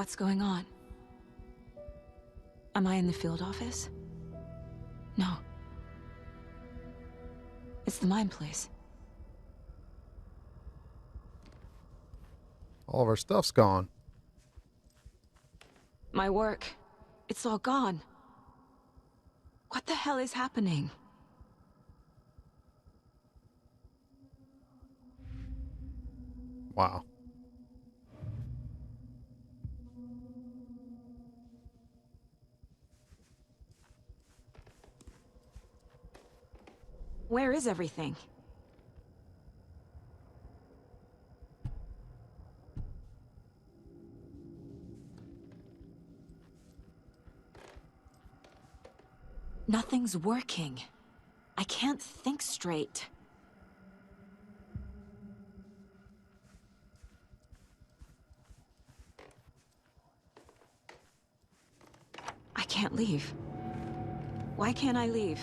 What's going on? Am I in the field office? No. It's the mine place. All of our stuff's gone. My work. It's all gone. What the hell is happening? Wow. Where is everything? Nothing's working. I can't think straight. I can't leave. Why can't I leave?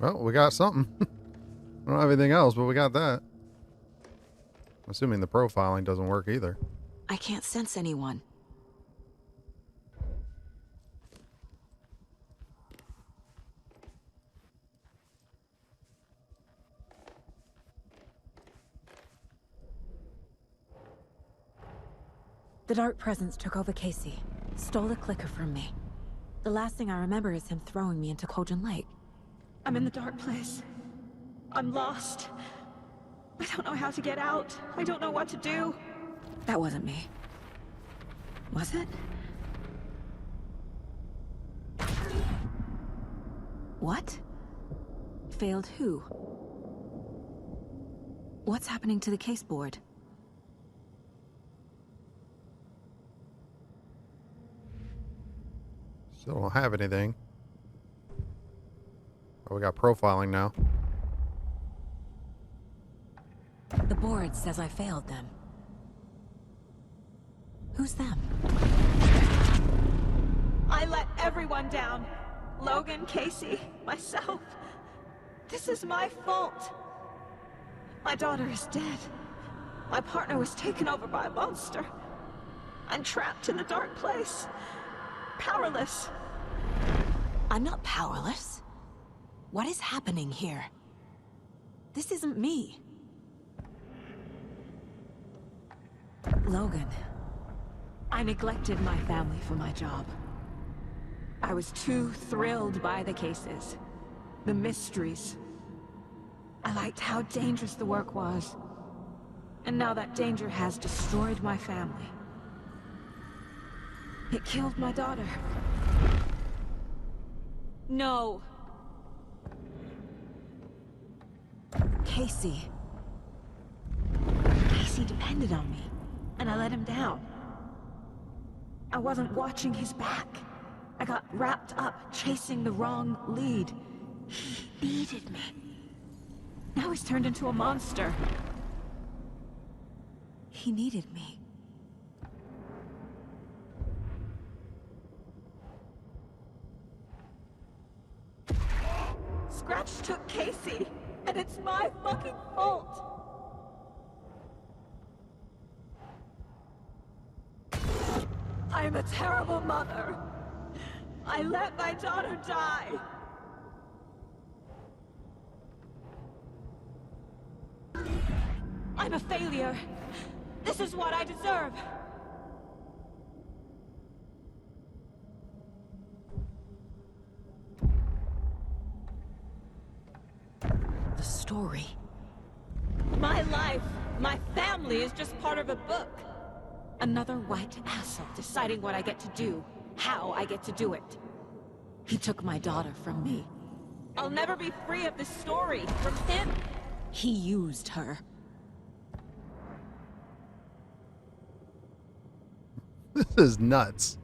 Well, we got something. I don't have anything else, but we got that. I'm assuming the profiling doesn't work either. I can't sense anyone. The dark presence took over Casey, stole the clicker from me. The last thing I remember is him throwing me into Cauldron Lake. I'm in the dark place. I'm lost. I don't know how to get out. I don't know what to do. That wasn't me. Was it? What? Failed who? What's happening to the case board? Still don't have anything. Oh, we got profiling now. The board says I failed them. Who's them? I let everyone down. Logan, Casey, myself. This is my fault. My daughter is dead. My partner was taken over by a monster. I'm trapped in the dark place. Powerless. I'm not powerless. What is happening here? This isn't me. Logan. I neglected my family for my job. I was too thrilled by the cases, the mysteries. I liked how dangerous the work was. And now that danger has destroyed my family. It killed my daughter. No. Casey. Casey depended on me, and I let him down. I wasn't watching his back. I got wrapped up chasing the wrong lead. He needed me. Now he's turned into a monster. He needed me. Scratch took Casey, and it's my fucking fault. I'm a terrible mother. I let my daughter die. I'm a failure. This is what I deserve. The story. My life, my family is just part of a book. Another white asshole deciding what I get to do, how I get to do it. He took my daughter from me. I'll never be free of this story from him. He used her. This is nuts.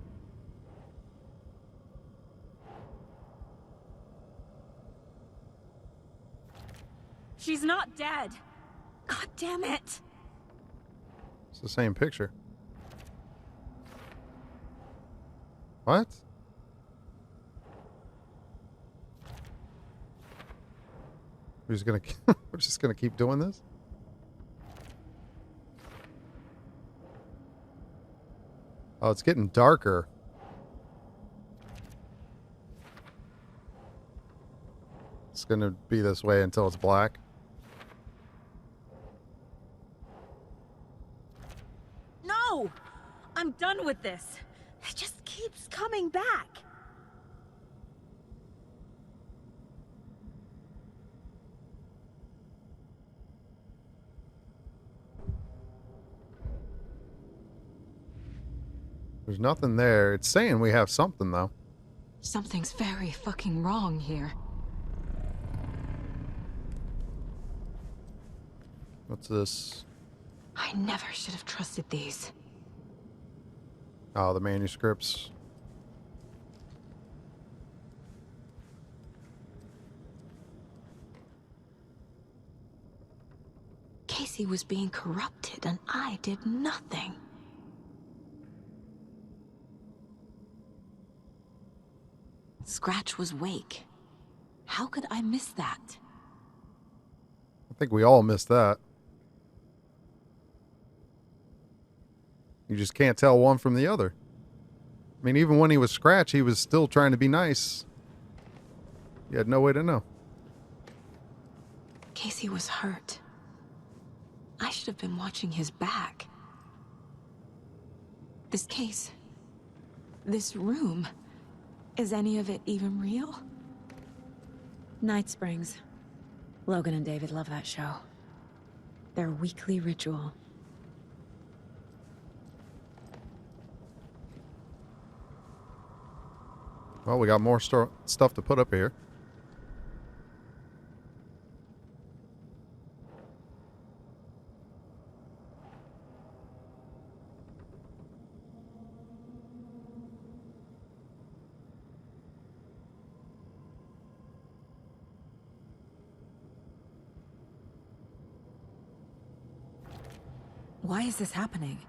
She's not dead. God damn it. It's the same picture. What? We're just gonna keep doing this? Oh, it's getting darker. It's going to be this way until it's black. No! I'm done with this. It just keeps coming back. There's nothing there. It's saying we have something, though. Something's very fucking wrong here. What's this? I never should have trusted these. Oh, the manuscripts. Casey was being corrupted and I did nothing. Scratch was Wake. How could I miss that? I think we all missed that. You just can't tell one from the other. I mean, even when he was Scratch, he was still trying to be nice. You had no way to know. Casey was hurt. I should have been watching his back. This case, this room, is any of it even real? Night Springs. Logan and David love that show. Their weekly ritual. Well, we got more stuff to put up here. Why is this happening?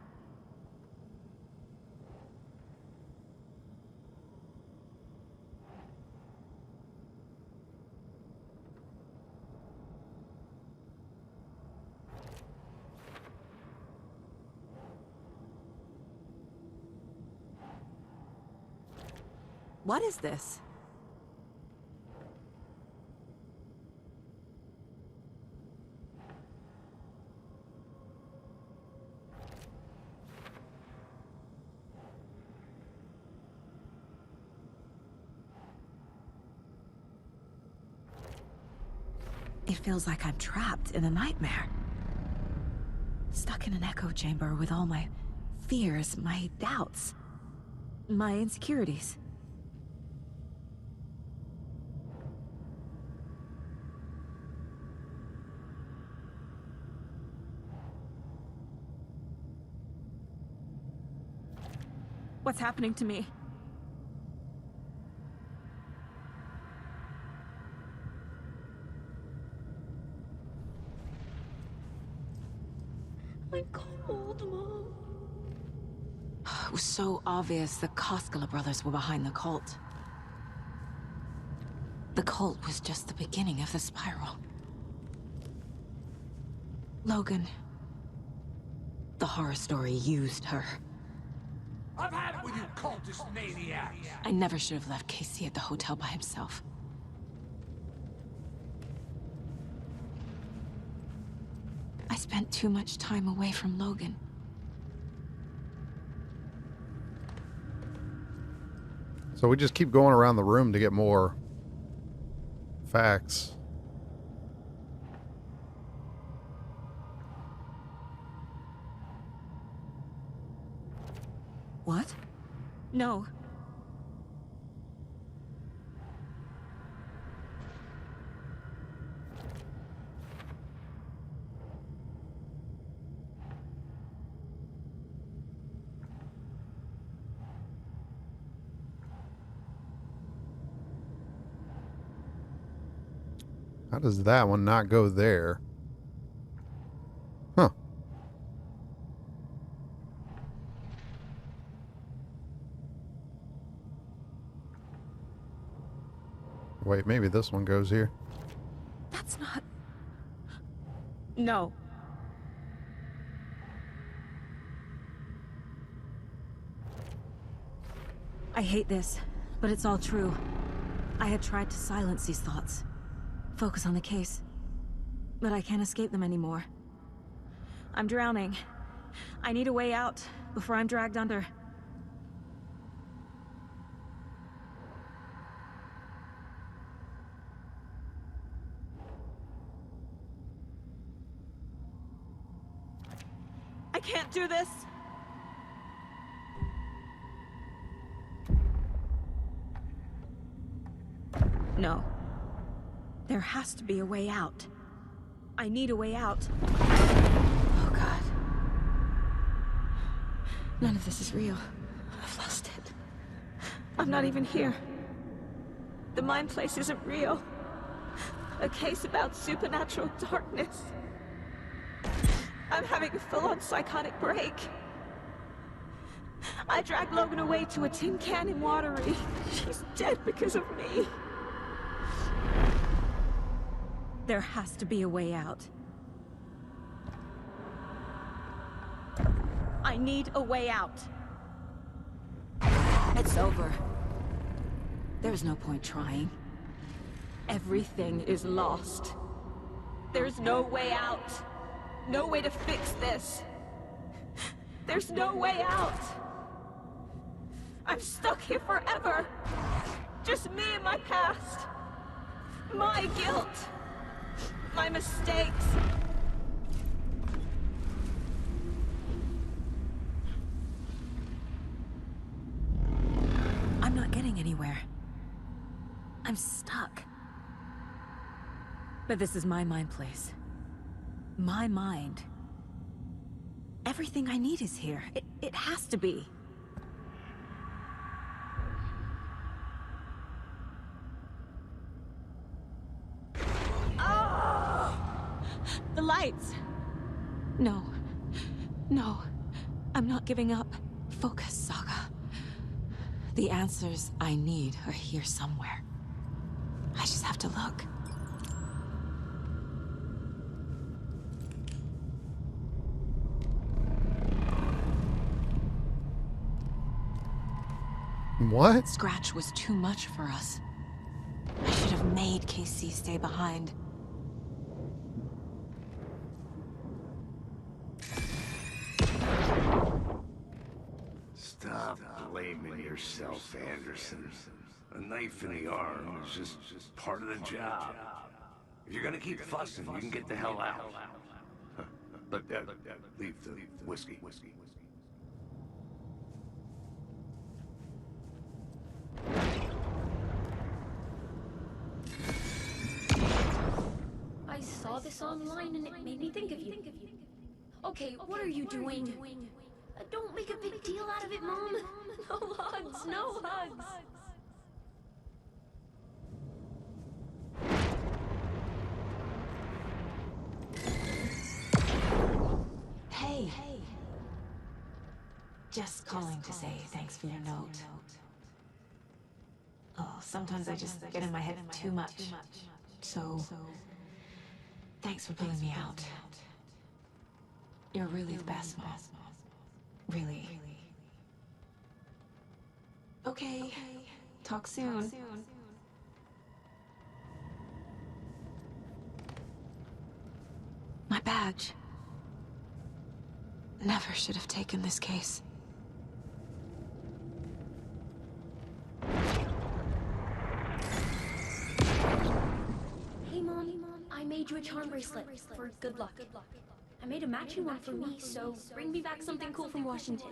What is this? It feels like I'm trapped in a nightmare. Stuck in an echo chamber with all my fears, my doubts, my insecurities. What's happening to me? I'm cold, Mom. It was so obvious the Koskela brothers were behind the cult. The cult was just the beginning of the spiral. Logan. The horror story used her. I've had it with you cultist maniacs! I never should have left Casey at the hotel by himself. I spent too much time away from Logan. So we just keep going around the room to get more facts. What? No. How does that one not go there? Huh. Wait, maybe this one goes here. That's not... No. I hate this, but it's all true. I had tried to silence these thoughts. Focus on the case. But I can't escape them anymore. I'm drowning. I need a way out before I'm dragged under. I can't do this! No. There has to be a way out. I need a way out. Oh, God. None of this is real. I've lost it. I'm not even here. The mind place isn't real. A case about supernatural darkness. I'm having a full-on psychotic break. I dragged Logan away to a tin can in Watery. She's dead because of me. There has to be a way out. I need a way out. It's over. There's no point trying. Everything is lost. There's no way out. No way to fix this. There's no way out. I'm stuck here forever. Just me and my past. My guilt. My mistakes. I'm not getting anywhere. I'm stuck. But this is my mind place. My mind. Everything I need is here. It has to be. The lights! No. No. I'm not giving up. Focus, Saga. The answers I need are here somewhere. I just have to look. What? Scratch was too much for us. I should have made KC stay behind. Stop blaming yourself, Anderson. A knife in the arm is just part of the job. If you're gonna keep fussing, you can get the hell out. But leave the whiskey. I saw this online and it made me think of you. Okay, what are you doing? Don't make a big deal out of it, Mom. No hugs, no hugs. Hey. Just calling to say thanks for your note. Oh, sometimes I just get in my head too much. So, thanks for pulling me out. You're really the best, Mom. Really. Okay. Talk soon. My badge. Never should have taken this case. Hey, Mom. I made you a charm bracelet for good luck. I made a matching one for me, so bring me back something cool from Washington.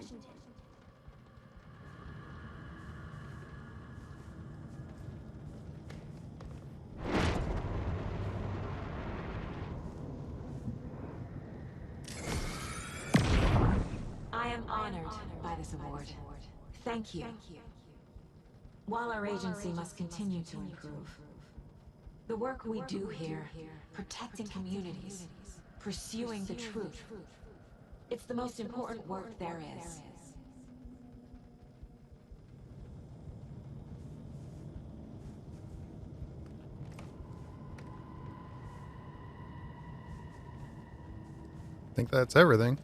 I am honored by this award. Thank you. While our agency must continue to improve, the work we do here, protecting communities, pursuing the truth, it's the most important work there is. I think that's everything.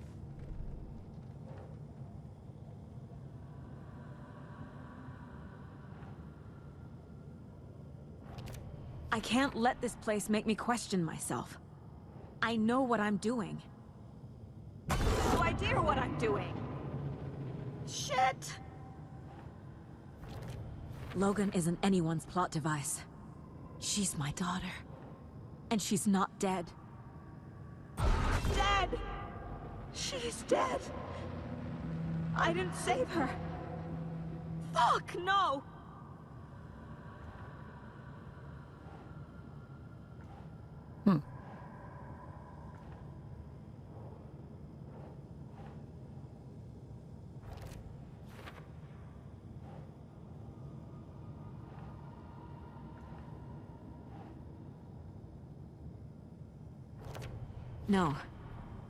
can't let this place make me question myself. I know what I'm doing. No idea what I'm doing. Shit! Logan isn't anyone's plot device. She's my daughter. And she's not dead. Dead! She's dead. I didn't save her. Fuck, no! No.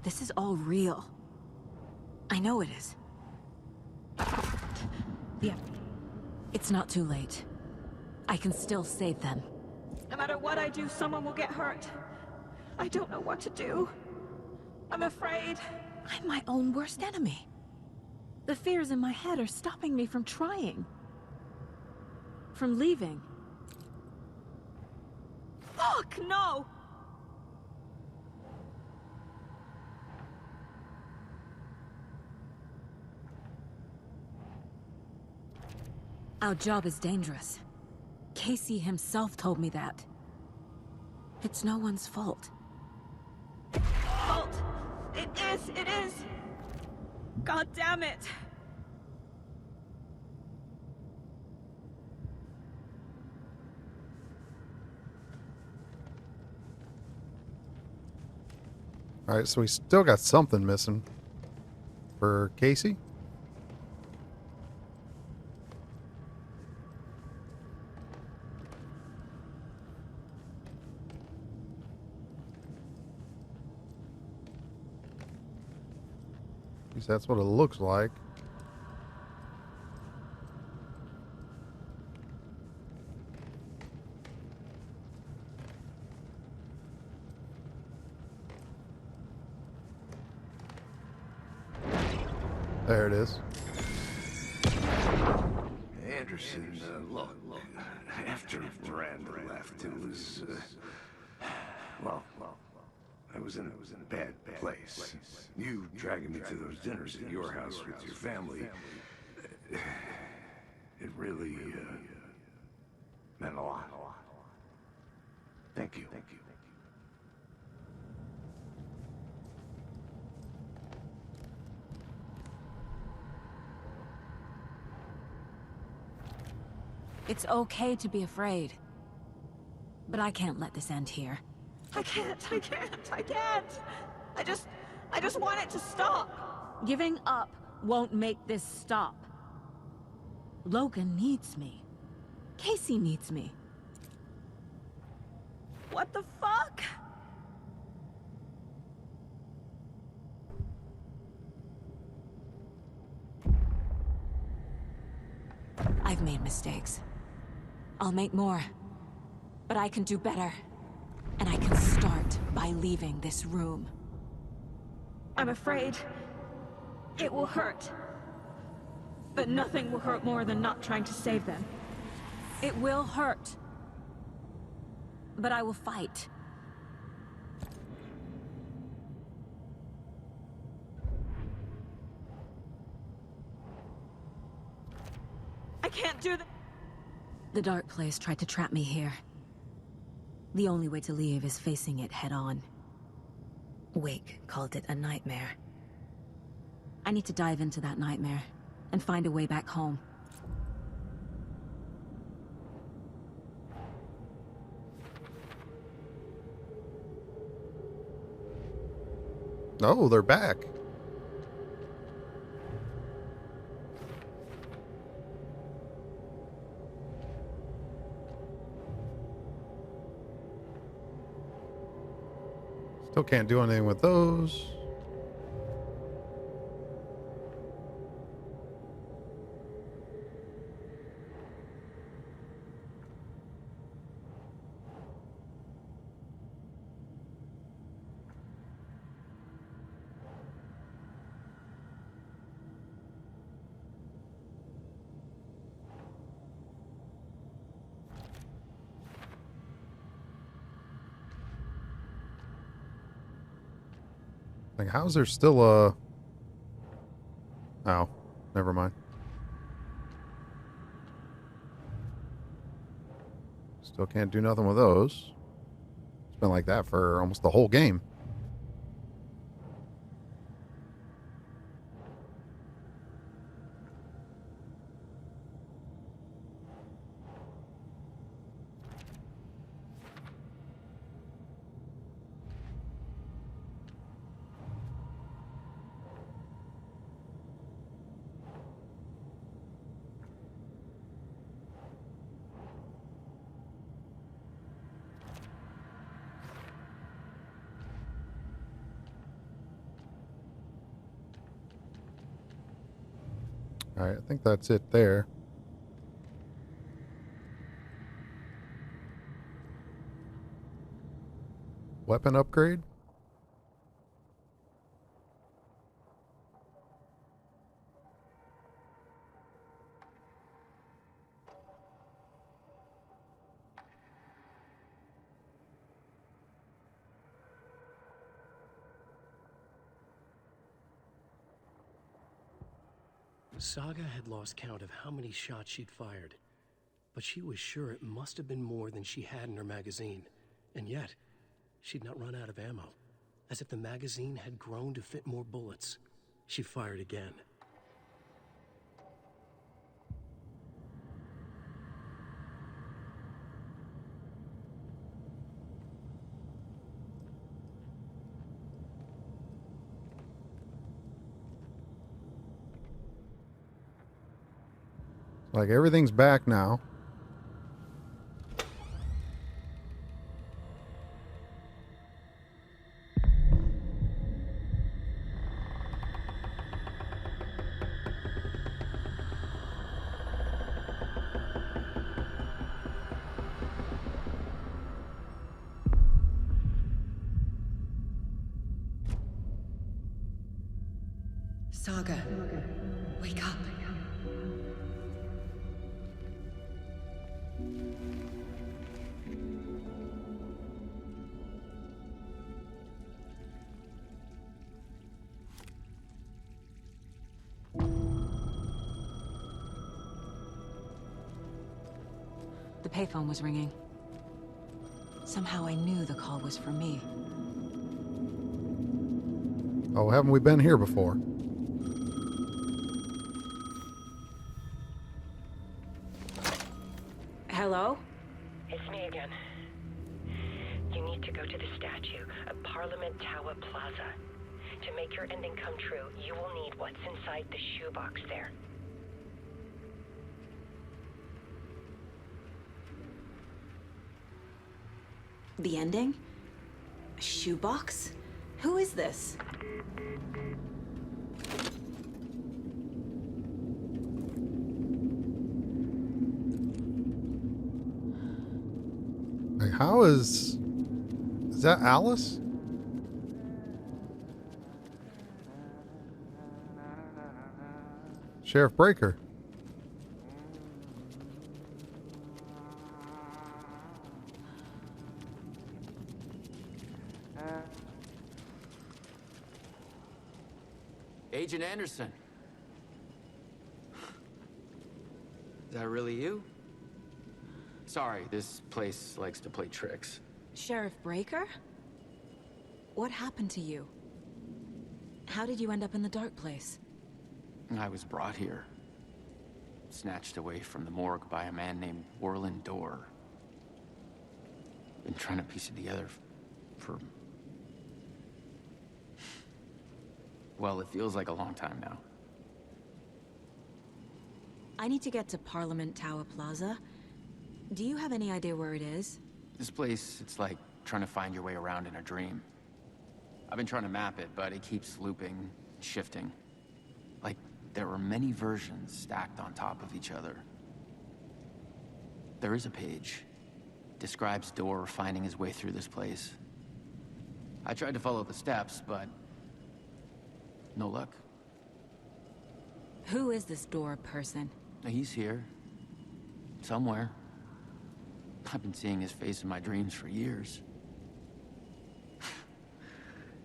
This is all real. I know it is. Yeah. It's not too late. I can still save them. No matter what I do, someone will get hurt. I don't know what to do. I'm afraid. I'm my own worst enemy. The fears in my head are stopping me from trying. From leaving. Fuck, no! Our job is dangerous. Casey himself told me that. It's no one's fault. Fault! It is! God damn it! Alright, so we still got something missing. For Casey? At least that's what it looks like. There it is. Anderson, look, after Miranda left, it was, well, I was in a bad place. You dragging me to those dinners at your house with your family, it really, meant a lot. Thank you. It's okay to be afraid. But I can't let this end here. I can't. I just want it to stop. Giving up won't make this stop. Logan needs me. Casey needs me. What the fuck? I've made mistakes. I'll make more. But I can do better. And I can start by leaving this room. I'm afraid it will hurt. But nothing will hurt more than not trying to save them. It will hurt. But I will fight. I can't do that. The dark place tried to trap me here. The only way to leave is facing it head-on. Wake called it a nightmare. I need to dive into that nightmare and find a way back home. Oh, they're back. Still can't do anything with those. Like, how's there still a... Oh, never mind. Still can't do nothing with those. It's been like that for almost the whole game. Alright, I think that's it there. Weapon upgrade? Saga had lost count of how many shots she'd fired, but she was sure it must have been more than she had in her magazine. And yet, she'd not run out of ammo. As if the magazine had grown to fit more bullets. She fired again. Like, everything's back now. Saga, wake up. The payphone was ringing. Somehow I knew the call was for me. Oh, haven't we been here before? Hello? It's me again. You need to go to the statue at Parliament Tower Plaza. To make your ending come true, you will need what's inside the shoebox there. The ending? A shoebox? Who is this? Like, how is that Alice? Sheriff Breaker. Agent Anderson. Is that really you? Sorry, this place likes to play tricks. Sheriff Breaker? What happened to you? How did you end up in the dark place? I was brought here. Snatched away from the morgue by a man named Orland Dorr. Been trying to piece it together for... well, it feels like a long time now. I need to get to Parliament Tower Plaza. Do you have any idea where it is? This place, it's like trying to find your way around in a dream. I've been trying to map it, but it keeps looping, shifting. Like there are many versions stacked on top of each other. There is a page. Describes Dorr finding his way through this place. I tried to follow the steps, but no luck. Who is this Dorr person? He's here. Somewhere. I've been seeing his face in my dreams for years.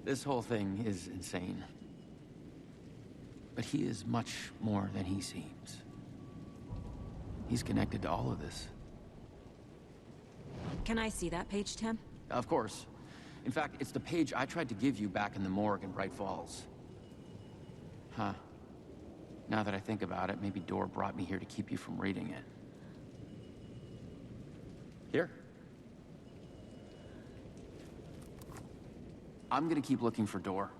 This whole thing is insane. But he is much more than he seems. He's connected to all of this. Can I see that page, Tim? Of course. In fact, it's the page I tried to give you back in the morgue in Bright Falls. Huh. Now that I think about it, maybe Dor brought me here to keep you from reading it. Here. I'm gonna keep looking for Dor.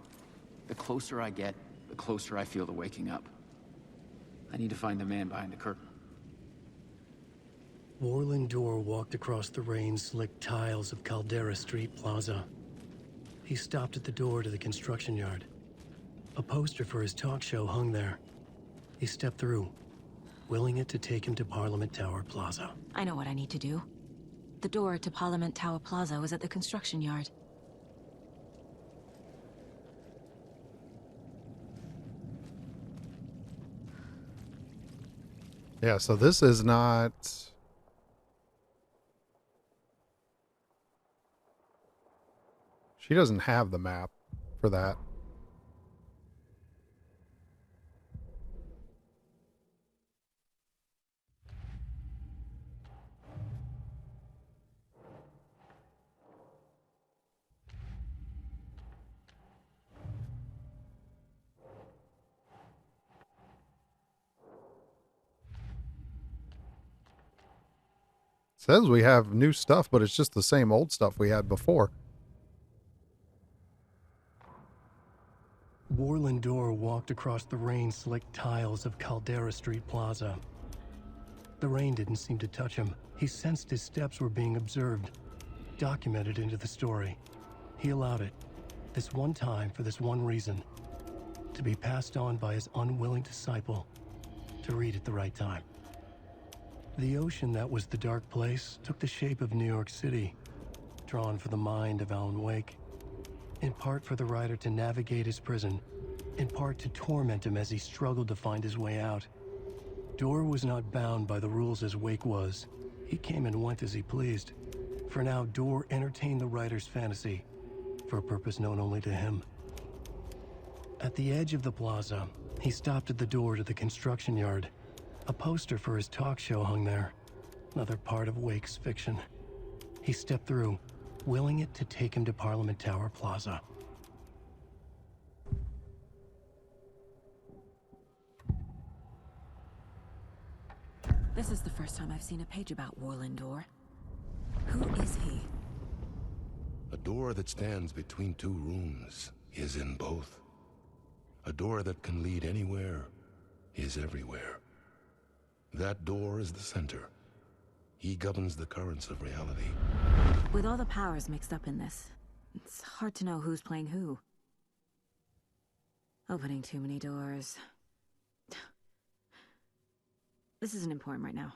The closer I get, the closer I feel to waking up. I need to find the man behind the curtain. Warland Dor walked across the rain-slicked tiles of Caldera Street Plaza. He stopped at the door to the construction yard. A poster for his talk show hung there. He stepped through, willing it to take him to Parliament Tower Plaza. I know what I need to do. The door to Parliament Tower Plaza was at the construction yard. Yeah, so this is not... She doesn't have the map for that. Says we have new stuff, but it's just the same old stuff we had before. Warland Dor walked across the rain-slicked tiles of Caldera Street Plaza. The rain didn't seem to touch him. He sensed his steps were being observed, documented into the story. He allowed it, this one time for this one reason, to be passed on by his unwilling disciple, to read at the right time. The ocean that was the dark place took the shape of New York City, drawn for the mind of Alan Wake. In part for the writer to navigate his prison, in part to torment him as he struggled to find his way out. Dor was not bound by the rules as Wake was. He came and went as he pleased. For now, Dor entertained the writer's fantasy, for a purpose known only to him. At the edge of the plaza, he stopped at the door to the construction yard. A poster for his talk show hung there, another part of Wake's fiction. He stepped through, willing it to take him to Parliament Tower Plaza. This is the first time I've seen a page about Warland Dor. Who is he? A door that stands between two rooms is in both. A door that can lead anywhere is everywhere. That door is the center. He governs the currents of reality. With all the powers mixed up in this, it's hard to know who's playing who. Opening too many doors. This isn't important right now.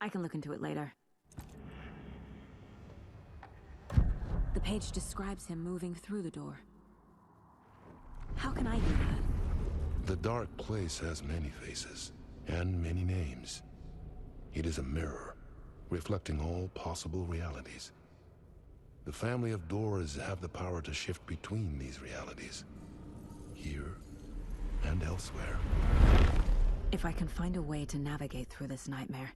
I can look into it later. The page describes him moving through the door. How can I do that? The dark place has many faces and many names. It is a mirror, reflecting all possible realities. The family of Doors have the power to shift between these realities, here and elsewhere. If I can find a way to navigate through this nightmare,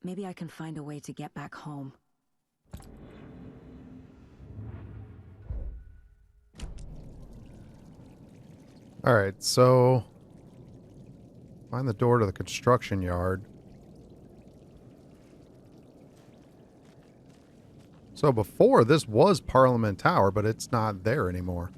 maybe I can find a way to get back home. All right, so find the door to the construction yard. So before, this was Parliament Tower, but it's not there anymore.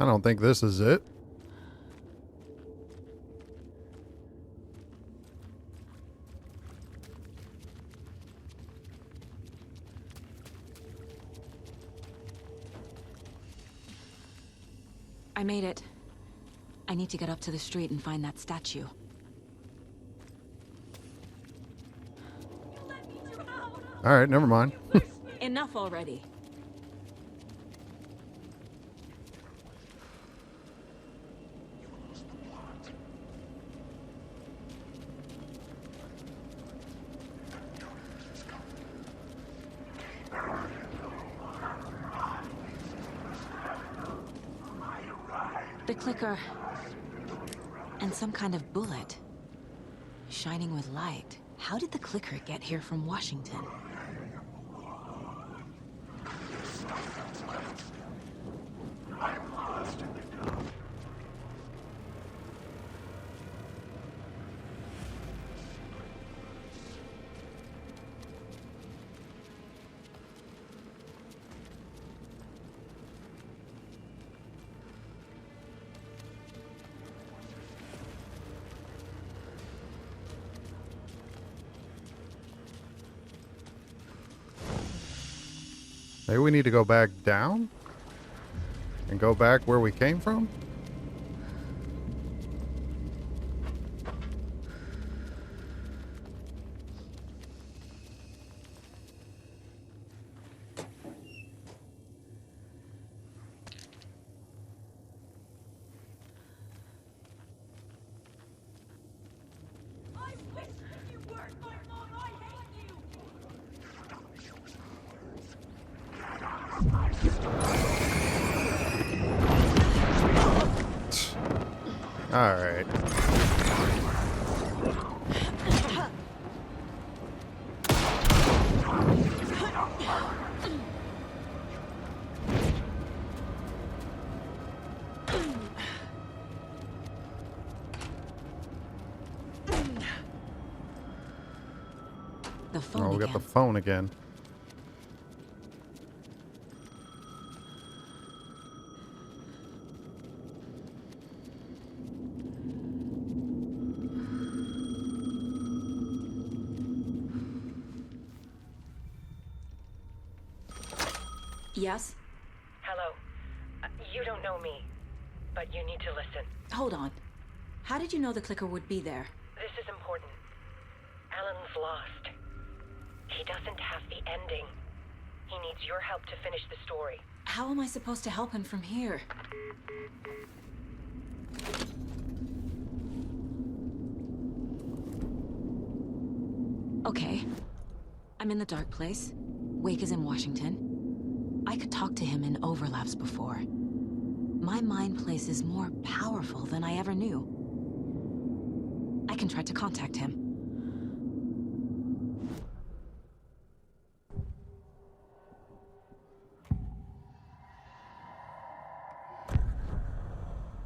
I don't think this is it. I made it. I need to get up to the street and find that statue. All right, never mind. Enough already. The clicker. And some kind of bullet. Shining with light. How did the clicker get here from Washington? Maybe we need to go back down? And go back where we came from? All right. The phone Oh, we got again. the phone again. Yes? Hello. You don't know me, but you need to listen. Hold on. How did you know the clicker would be there? This is important. Alan's lost. He doesn't have the ending. He needs your help to finish the story. How am I supposed to help him from here? Okay. I'm in the dark place. Wake is in Washington. I could talk to him in overlaps before. My mind place is more powerful than I ever knew. I can try to contact him.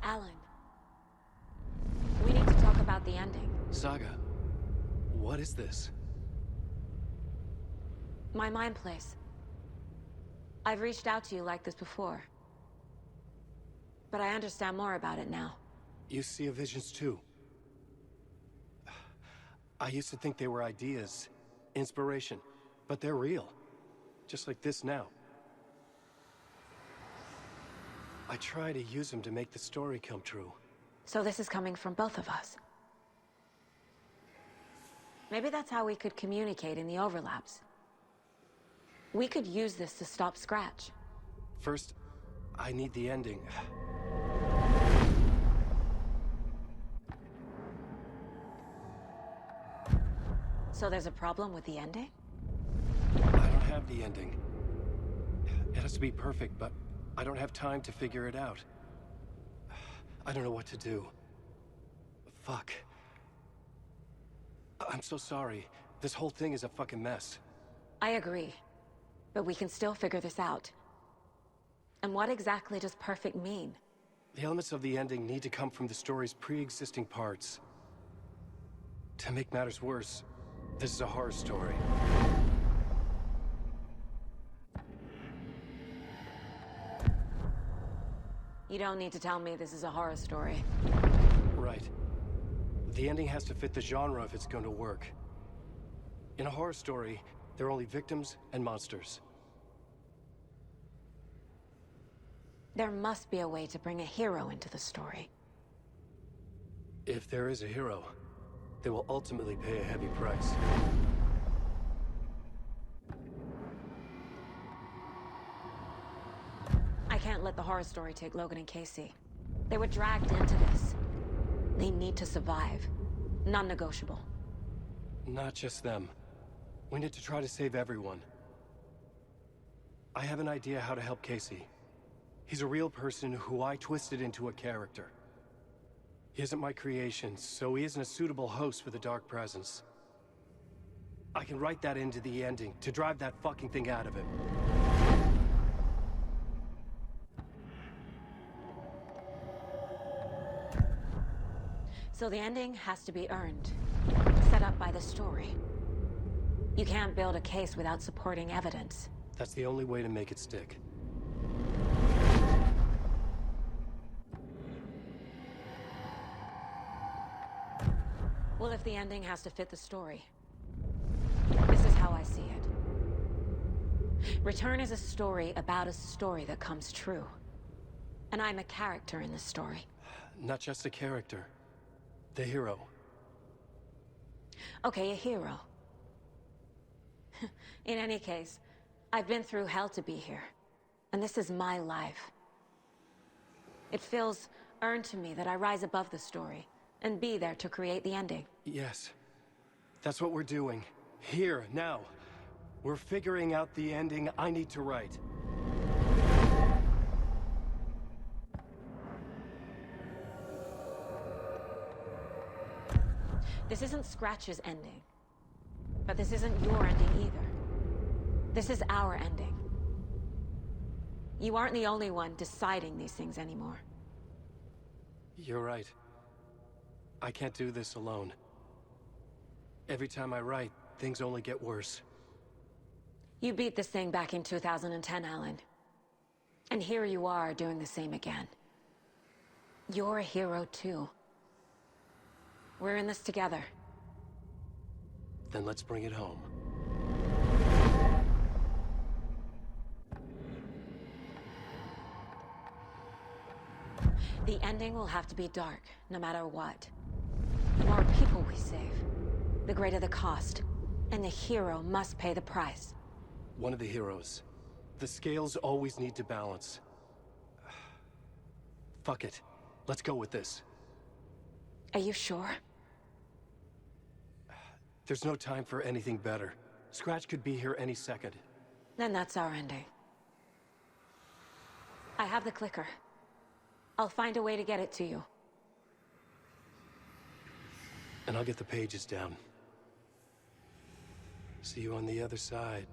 Alan. We need to talk about the ending. Saga, what is this? My mind place. I've reached out to you like this before. But I understand more about it now. You see visions too. I used to think they were ideas, inspiration, but they're real. Just like this now. I try to use them to make the story come true. So this is coming from both of us. Maybe that's how we could communicate in the overlaps. We could use this to stop Scratch. First, I need the ending. So there's a problem with the ending? I don't have the ending. It has to be perfect, but I don't have time to figure it out. I don't know what to do. Fuck. I'm so sorry. This whole thing is a fucking mess. I agree. But we can still figure this out. And what exactly does perfect mean? The elements of the ending need to come from the story's pre-existing parts. To make matters worse, this is a horror story. You don't need to tell me this is a horror story. Right. The ending has to fit the genre if it's going to work. In a horror story, there are only victims and monsters. There must be a way to bring a hero into the story. If there is a hero, they will ultimately pay a heavy price. I can't let the horror story take Logan and Casey. They were dragged into this. They need to survive. Non-negotiable. Not just them. We need to try to save everyone. I have an idea how to help Casey. He's a real person who I twisted into a character. He isn't my creation, so he isn't a suitable host with a dark presence. I can write that into the ending to drive that fucking thing out of him. So the ending has to be earned. Set up by the story. You can't build a case without supporting evidence. That's the only way to make it stick. Well, if the ending has to fit the story, this is how I see it. Return is a story about a story that comes true. And I'm a character in this story. Not just a character. The hero. Okay, a hero. In any case, I've been through hell to be here. And this is my life. It feels earned to me that I rise above the story and be there to create the ending. Yes. That's what we're doing. Here, now. We're figuring out the ending I need to write. This isn't Scratch's ending. But this isn't your ending either. This is our ending. You aren't the only one deciding these things anymore. You're right. I can't do this alone. Every time I write, things only get worse. You beat this thing back in 2010, Alan. And here you are doing the same again. You're a hero too. We're in this together. Then let's bring it home. The ending will have to be dark, no matter what. The more people we save, the greater the cost. And the hero must pay the price. One of the heroes. The scales always need to balance. Fuck it. Let's go with this. Are you sure? There's no time for anything better. Scratch could be here any second. Then that's our ending. I have the clicker. I'll find a way to get it to you. And I'll get the pages down. See you on the other side.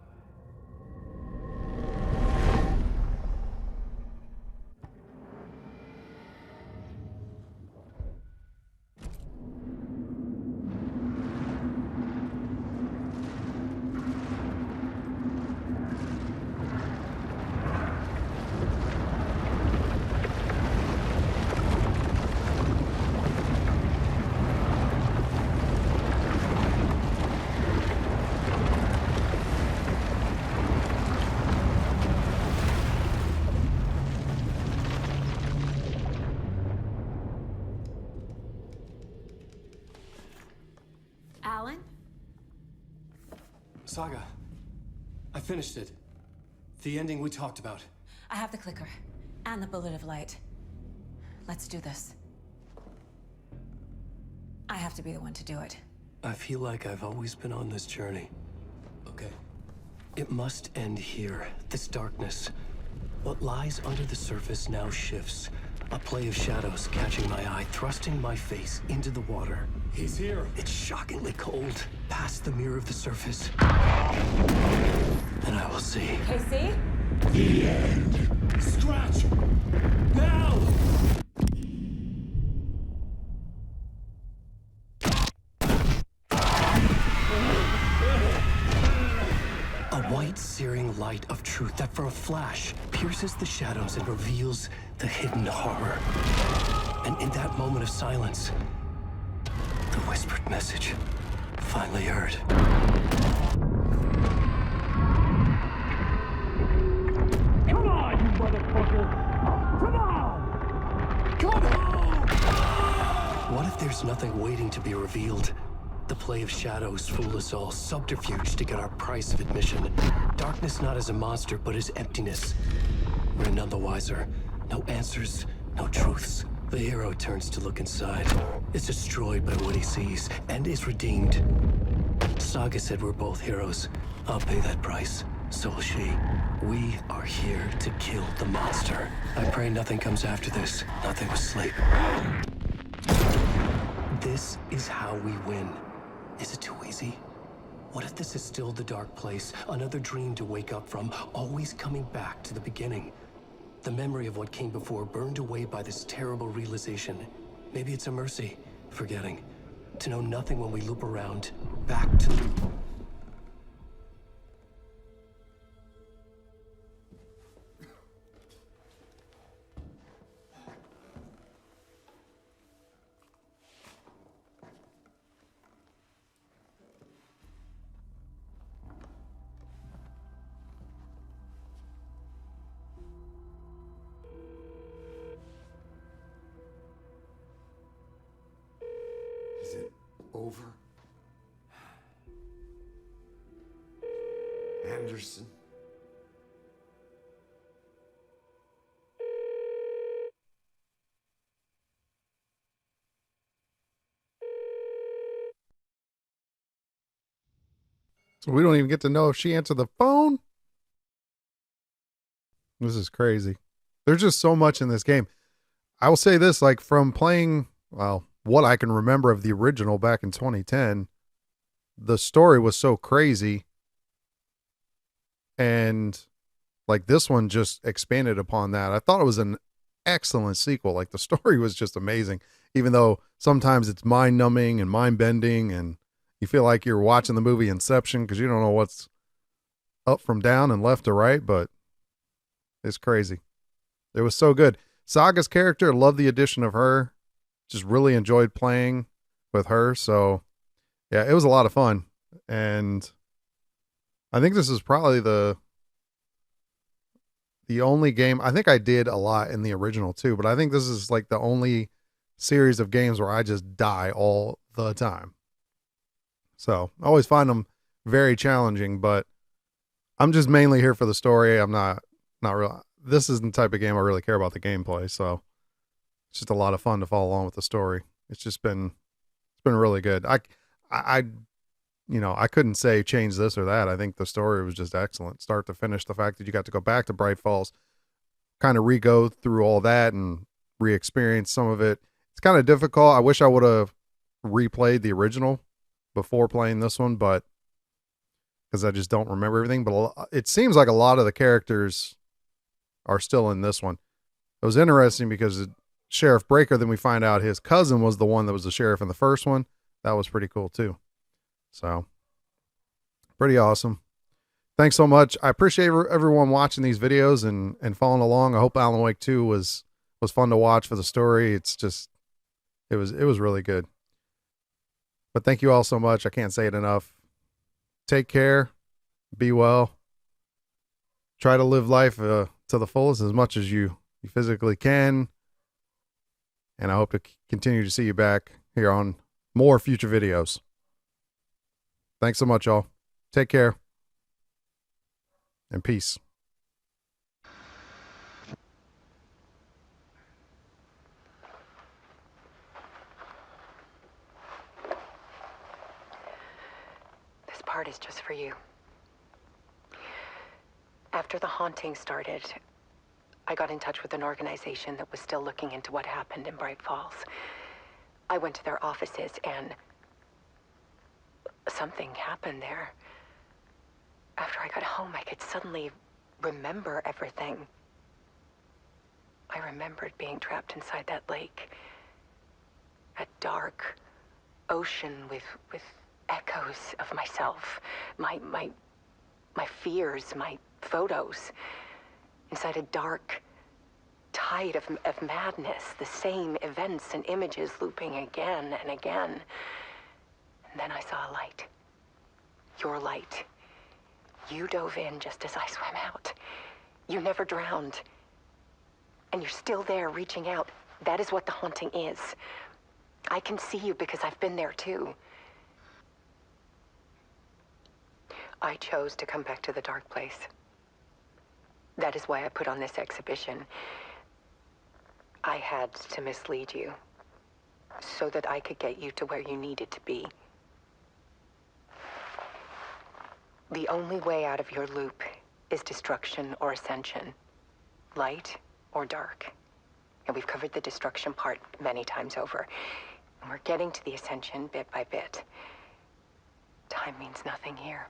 Alan? Saga, I finished it. The ending we talked about. I have the clicker. And the bullet of light. Let's do this. I have to be the one to do it. I feel like I've always been on this journey. Okay. It must end here. This darkness. What lies under the surface now shifts. A play of shadows catching my eye, thrusting my face into the water. He's here. It's shockingly cold. Past the mirror of the surface. And I will see. Casey? The end. Scratch! Now! A white, searing light of truth that for a flash pierces the shadows and reveals the hidden horror. And in that moment of silence, the whispered message finally heard. Come on, you motherfucker! Come on! Come on! What if there's nothing waiting to be revealed? The play of shadows fool us all, subterfuge to get our price of admission. Darkness not as a monster, but as emptiness. We're none the wiser. No answers, no truths. The hero turns to look inside, is destroyed by what he sees, and is redeemed. Saga said we're both heroes. I'll pay that price. So will she. We are here to kill the monster. I pray nothing comes after this. Nothing but sleep. This is how we win. Is it too easy? What if this is still the dark place? Another dream to wake up from, always coming back to the beginning. The memory of what came before burned away by this terrible realization. Maybe it's a mercy, forgetting. To know nothing when we loop around, back to... Is it over? Anderson? So we don't even get to know if she answered the phone. This is crazy. There's just so much in this game. I will say this, like from playing, well, what I can remember of the original back in 2010, the story was so crazy. And like this one just expanded upon that. I thought it was an excellent sequel. Like the story was just amazing, even though sometimes it's mind numbing and mind bending and you feel like you're watching the movie Inception because you don't know what's up from down and left to right, but it's crazy. It was so good. Saga's character, loved the addition of her. Just really enjoyed playing with her. So yeah, it was a lot of fun. And I think this is probably the only game. I think I did a lot in the original too, but I think this is like the only series of games where I just die all the time. So I always find them very challenging, but I'm just mainly here for the story. I'm not real. This isn't the type of game I really care about the gameplay. So it's just a lot of fun to follow along with the story. It's been really good. I couldn't say change this or that. I think the story was just excellent, start to finish. The fact that you got to go back to Bright Falls, kind of re-go through all that and re-experience some of it. It's kind of difficult. I wish I would have replayed the original before playing this one, but because I just don't remember everything. But it seems like a lot of the characters are still in this one. It was interesting because Sheriff Breaker, then we find out his cousin was the one that was the sheriff in the first one. That was pretty cool too. So pretty awesome. Thanks so much. I appreciate everyone watching these videos and following along. I hope Alan Wake 2 was fun to watch for the story. It's just, it was really good. But thank you all so much. I can't say it enough. Take care. Be well. Try to live life to the fullest as much as you physically can. And I hope to continue to see you back here on more future videos. Thanks so much, y'all. Take care. And peace. This part is just for you. After the haunting started, I got in touch with an organization that was still looking into what happened in Bright Falls. I went to their offices and something happened there. After I got home, I could suddenly remember everything. I remembered being trapped inside that lake. A dark ocean with echoes of myself. My my fears, my photos, inside a dark tide of madness, the same events and images looping again and again. And then I saw a light. Your light. You dove in just as I swam out. You never drowned. And you're still there reaching out. That is what the haunting is. I can see you because I've been there too. I chose to come back to the dark place. That is why I put on this exhibition. I had to mislead you, so that I could get you to where you needed to be. The only way out of your loop is destruction or ascension, light or dark. And we've covered the destruction part many times over. And we're getting to the ascension bit by bit. Time means nothing here.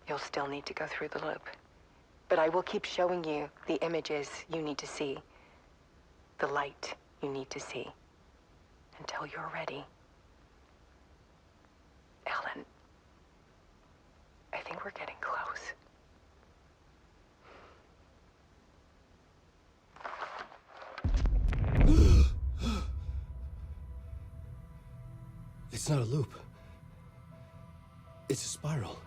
You'll still need to go through the loop. But I will keep showing you the images you need to see, the light you need to see, until you're ready. Ellen, I think we're getting close. It's not a loop. It's a spiral.